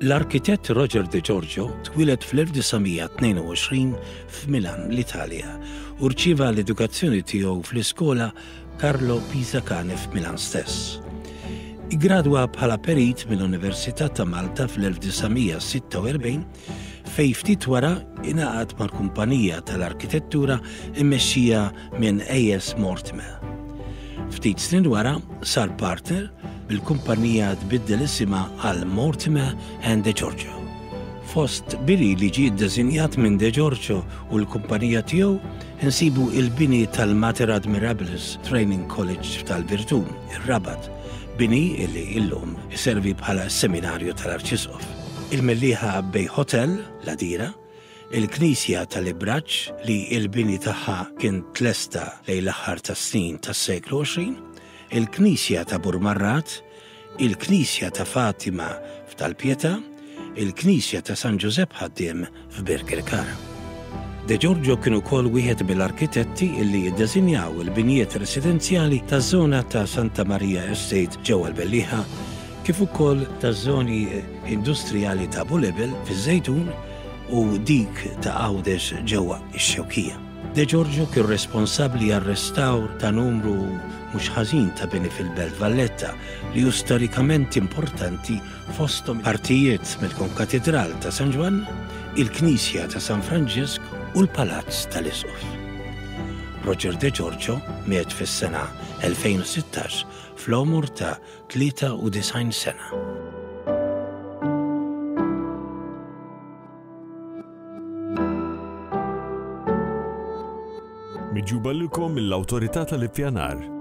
L-arkitett Roger De Giorgio twilet fl-1922 f'Milan, l-Italja, u rċieva l-edukazzjoni tiegħu fl-iskola Carlo Pisacane f'Milan stess. Igradwa bħala perit mill-Università ta' Malta fl-1946 fejn ftit wara ingħaqad mal-kumpanija tal-arkitettura immexxija minn A.S. Mortimer. Ftit snin wara sar partner bil-kumpanija tbiddel isimha għal Mortimer and De Giorgio. Fost bini li ġie ddiżinjat minn De Giorgio u l-kumpanija tiegħu insibu il-bini tal-Mater Admirabilis Training College tal-Virtù, ir-Rabat, bini illi illum iservi bħala seminarju tal-Arċisqof. Il-mellieħa Bej Hotel, l-Adira, il-Knisja tal-Ibraġġ li il-bini tagħha kien tlesta lejn l-aħħar tas-snin tas-seklu 20, il-Knisja ta' Burmarrat, il-Knisja ta' Fatima f'Tal-Pjetà, il-Knisja ta' San Giuseppe Ħaddiem f'Birkirkara. De Giorgio kien ukoll wieħed mill-arkitetti illi jiddeżinjaw il-binijiet residenzjali taż-żona ta' Santa Maria Estate ġewwa l-Bellieħa, kif ukoll taż-żoni industrijali ta' Bulebel fiż-Żejtun u dik ta' Għawdex ġewwa x-Xewkija. De Giorgio kien responsabbli għar-restawr ta' numru mhux ħażin ta' bini fil-Belt Valletta li hu storikament importanti fosthom partijiet mill-Konkatedral ta' San Ġwan, il-Knisja ta' San Franġisk u l-Palazz tal-Isqof. Roger De Giorgio miet fis-sena 2016 fl-għomur ta' 93 sena. Miġuba lilkom mill-Awtorità tal-Ippjanar.